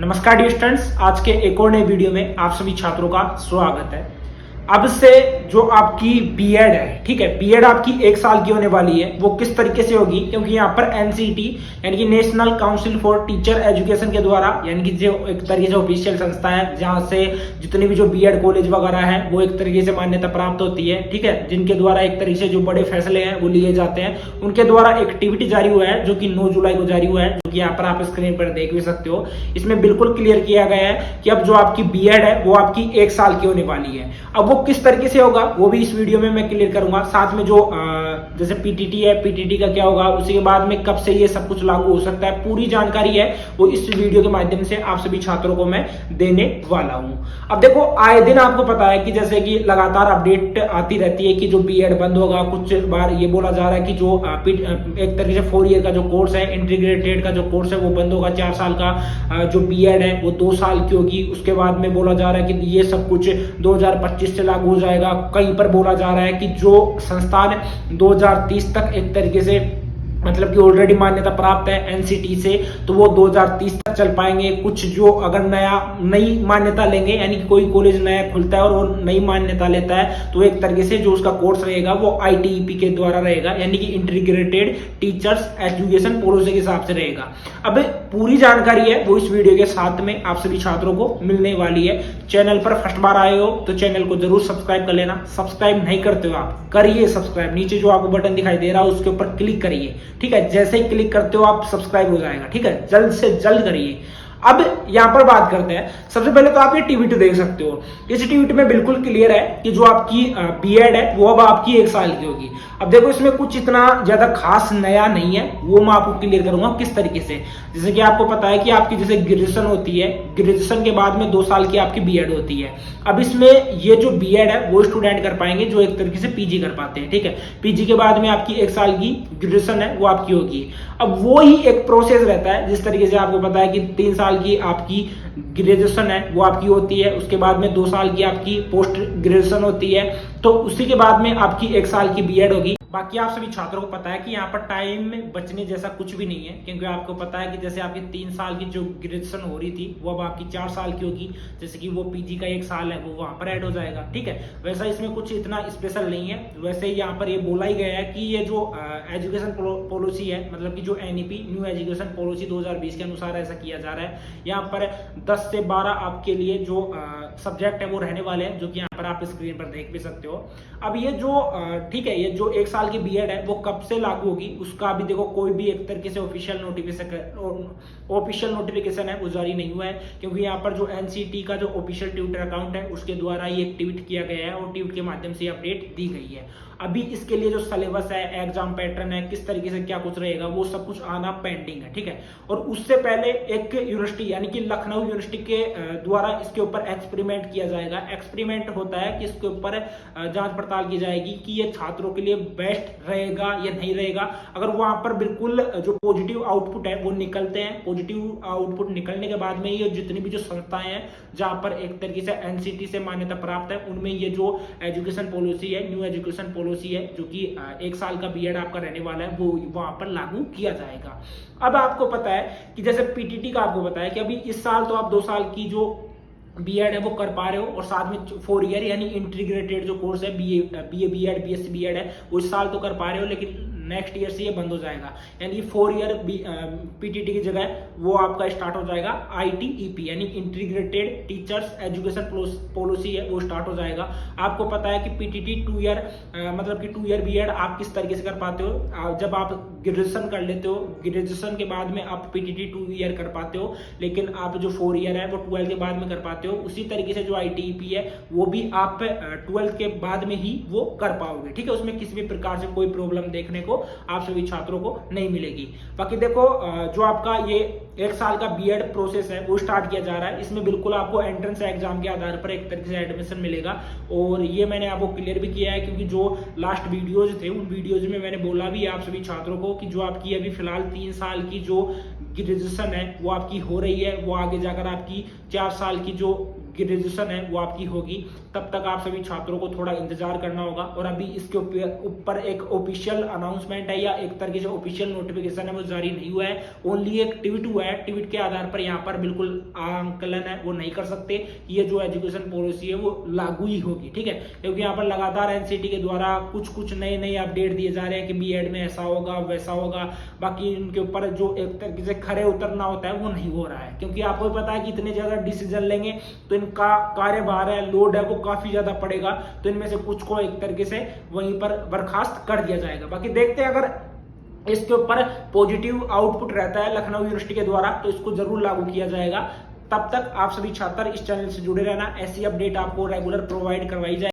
नमस्कार dear students, आज के एक और नए वीडियो में आप सभी छात्रों का स्वागत है। अब से जो आपकी बीएड है, ठीक है, बीएड आपकी 1 साल की होने वाली है। वो किस तरीके से होगी, क्योंकि यहाँ पर एनसीटी यानी कि national council for teacher education के द्वारा, यानी कि जो एक तरीके से ऑफिशियल संस्था है जहाँ से जितनी भी जो बीएड कॉलेज वगैरह है वो एक तरीके से मान्यता प्राप्त होती है, ठीक है, जिनके द्वारा एक तरीके से जो बड़े फैसले हैं वो लिए जाते हैं, उनके द्वारा एक्टिविटी जारी हुआ है जो कि 9 जुलाई को जारी हुआ है, जो कि यहाँ पर आप स्क्रीन पर देख भी सकते हो। इसमें बिल्कुल क्लियर किया गया है कि अब जो आपकी बीएड है वो आपकी 1 साल की होने वाली है। अब वो किस तरीके से होगा वो भी इस वीडियो में मैं क्लियर करूंगा। साथ में जो जैसे पीटीटी है, पीटीटी का क्या होगा, उसी के बाद में कब से ये सब कुछ लागू हो सकता है, पूरी जानकारी है वो इस वीडियो के माध्यम से आप सभी छात्रों को मैं देने वाला हूं। अब देखो, आए दिन आपको पता है कि जैसे कि लगातार अपडेट आती रहती है कि जो बीएड बंद होगा। कुछ बार ये बोला जा रहा है कि जो एक तरीके से 4 ईयर का जो कोर्स है, इंटीग्रेटेड का जो कोर्स है वो बंद होगा। 4 साल का जो बीएड है वो 2 साल की होगी। उसके बाद में बोला जा रहा है कि ये सब कुछ 2025 से लागू हो जाएगा। कहीं पर बोला जा रहा है कि जो संस्थान 2030 तक एक तरीके से मतलब कि ऑलरेडी मान्यता प्राप्त है एनसीटी से, तो वो 2030 तक चल पाएंगे। कुछ जो अगर नई मान्यता लेंगे, यानी कि कोई कॉलेज नया खुलता है और वो नई मान्यता लेता है, तो एक तरीके से जो उसका कोर्स रहेगा वो आईटीईपी के द्वारा रहेगा, यानी कि इंटीग्रेटेड टीचर्स एजुकेशन पॉलिसी के हिसाब से रहेगा। अब पूरी जानकारी है वो इस वीडियो के साथ में आप सभी छात्रों को मिलने वाली है। चैनल पर फर्स्ट बार आए हो तो चैनल को जरूर सब्सक्राइब कर लेना। सब्सक्राइब नहीं करते हो आप, करिए सब्सक्राइब। नीचे जो आपको बटन दिखाई दे रहा है उसके ऊपर क्लिक करिए, ठीक है। जैसे ही क्लिक करते हो आप सब्सक्राइब हो जाएगा, ठीक है। जल्द से जल्द करिए। अब यहां पर बात करते हैं। सबसे पहले तो आप ये टीवीटी देख सकते हो। इस टीवीटी में बिल्कुल क्लियर है कि जो आपकी बीएड है वो अब आपकी 1 साल की होगी। अब देखो, इसमें कुछ इतना ज्यादा खास नया नहीं है, वो मैं आपको क्लियर करूंगा किस तरीके से। जैसे कि आपको पता है कि आपकी जैसे ग्रेजुएशन होती है, ग्रेजुएशन के बाद में 2 साल की आपकी बीएड होती है। अब इसमें ये जो बीएड है वो स्टूडेंट कर पाएंगे जो एक तरीके से पीजी कर पाते हैं, ठीक है। पीजी के बाद में आपकी 1 साल की ग्रेजुएशन है वो आपकी होगी। अब वो ही एक प्रोसेस रहता है जिस तरीके से आपको पता है कि 3 साल की आपकी ग्रेजुएशन है वो आपकी होती है। उसके बाद में 2 साल की आपकी पोस्ट ग्रेजुएशन होती है, तो उसी के बाद में आपकी 1 साल की बीएड होगी। बाकी आप सभी छात्रों को पता है कि यहाँ पर टाइम बचने जैसा कुछ भी नहीं है, क्योंकि आपको पता है कि जैसे आपकी 3 साल की जो ग्रेजुएशन हो रही थी वो अब आपकी 4 साल की होगी। जैसे कि वो पीजी का 1 साल है वो वहां पर ऐड हो जाएगा, ठीक है। वैसा इसमें कुछ इतना स्पेशल नहीं है। वैसे यहाँ पर ये बोला ही गया है कि ये जो एजुकेशन पॉलिसी है, मतलब कि जो एनईपी न्यू एजुकेशन पॉलिसी 2020 के अनुसार ऐसा किया जा रहा है। यहाँ पर 10 से 12 आपके लिए जो सब्जेक्ट है वो रहने वाले हैं, जो कि यहाँ पर आप स्क्रीन पर देख भी सकते हो। अब ये जो ठीक है, ये जो 1 साल की बीएड है वो कब से लागू होगी उसका अभी देखो कोई भी एक तरीके से ऑफिशियल नोटिफिकेशन है वो जारी नहीं हुआ है, क्योंकि यहाँ पर जो एनसीटी का जो ऑफिशियल ट्विटर अकाउंट है उसके द्वारा ये ट्वीट किया गया है और ट्वीट के माध्यम से अपडेट दी गई है। अभी इसके लिए जो सिलेबस है, एग्जाम पैटर्न है, किस तरीके से क्या कुछ रहेगा वो सब कुछ आना पेंडिंग है, ठीक है। और उससे पहले एक यूनिवर्सिटी यानी कि लखनऊ यूनिवर्सिटी के द्वारा इसके ऊपर एक्सपेरिमेंट किया जाएगा। एक्सपेरिमेंट होता है कि इसके ऊपर जांच पड़ताल की जाएगी कि ये छात्रों के लिए बेस्ट रहेगा या नहीं रहेगा। अगर वहां पर बिल्कुल जो पॉजिटिव आउटपुट है वो निकलते हैं, पॉजिटिव आउटपुट निकलने के बाद में ये जितनी भी जो संस्थाएं हैं जहां पर एक तरीके से एनसीटी से मान्यता प्राप्त है, उनमें ये जो एजुकेशन पॉलिसी है, न्यू एजुकेशन पॉलिसी है, जो कि 1 साल का बीएड आपका रहने वाला है, वो वहां पर लागू किया जाएगा। अब आपको पता है कि जैसे पीटीटी का आपको पता है कि अभी इस साल तो आप 2 साल की जो बीएड है वो कर पा रहे हो, और साथ में 4 ईयर यानी इंटीग्रेटेड जो कोर्स है बीए बीएड बीएससी बीएड है वो इस साल तो कर पा रहे हो, लेकिन नेक्स्ट ईयर से ये बंद हो जाएगा। यानी 4 ईयर पीटीटी की जगह वो आपका स्टार्ट हो जाएगा आईटीईपी यानी इंटीग्रेटेड टीचर्स एजुकेशन पॉलिसी है वो स्टार्ट हो जाएगा। आपको पता है कि पीटीटी 2 ईयर मतलब कि 2 ईयर बीएड आप किस तरीके से कर पाते हो, जब आप ग्रेजुएशन कर लेते हो, ग्रेजुएशन के बाद में आप पीटीटी 2 ईयर कर पाते हो, लेकिन आप जो 4 ईयर है वो 12 के बाद में कर पाते हो। उसी तरीके से जो आईटीईपी है वो भी आप 12 के बाद में ही वो कर पाओगे, ठीक है। उसमें किसी भी प्रकार से कोई प्रॉब्लम देखने को आप सभी छात्रों को नहीं मिलेगी। बाकी देखो, जो आपका ये 1 साल का बीएड प्रोसेस है वो स्टार्ट किया जा रहा है। इसमें बिल्कुल आपको एंट्रेंस एग्जाम के आधार पर एक तरीके से एडमिशन मिलेगा, और ये मैंने आपको क्लियर भी किया है, क्योंकि जो लास्ट वीडियोज थे उन वीडियोज में मैंने बोला भी आप सभी छात्रों को कि जो आपकी अभी फिलहाल 3 साल की जो ग्रेजुएशन है वो आपकी हो रही है, वो आगे जाकर आपकी 4 साल की जो ग्रेजुएशन है वो आपकी होगी, तब तक आप सभी छात्रों को थोड़ा इंतजार करना होगा। और अभी इसके ऊपर एक ऑफिशियल अनाउंसमेंट है या एक तरीके से ऑफिशियल नोटिफिकेशन है वो जारी नहीं हुआ है, ओनली एक ट्वीट हुआ है। ट्वीट के आधार पर यहाँ पर बिल्कुल आंकलन है वो नहीं कर सकते, ये जो एजुकेशन पॉलिसी है वो लागू ही होगी, ठीक है। क्योंकि यहाँ पर लगातार एनसीटी के द्वारा कुछ नए अपडेट दिए जा रहे हैं कि बीएड में ऐसा होगा वैसा होगा, बाकी इनके ऊपर जो एक तरीके से खरे उतरना होता है वो नहीं हो रहा है। क्योंकि आपको पता है कि इतने ज्यादा डिसीजन लेंगे तो इनका कार्यभार है, लोड है वो काफी ज्यादा पड़ेगा, तो इनमें से कुछ को एक तरीके से वहीं पर बर्खास्त कर दिया जाएगा। बाकी देखते हैं अगर इसके ऊपर पॉजिटिव आउटपुट रहता है लखनऊ यूनिवर्सिटी के द्वारा तो इसको जरूर लागू किया जाएगा। तब तक आप सभी छात्र इस चैनल से जुड़े रहना, ऐसी अपडेट आपको रेगुलर प्रोवाइड करवाई जाए।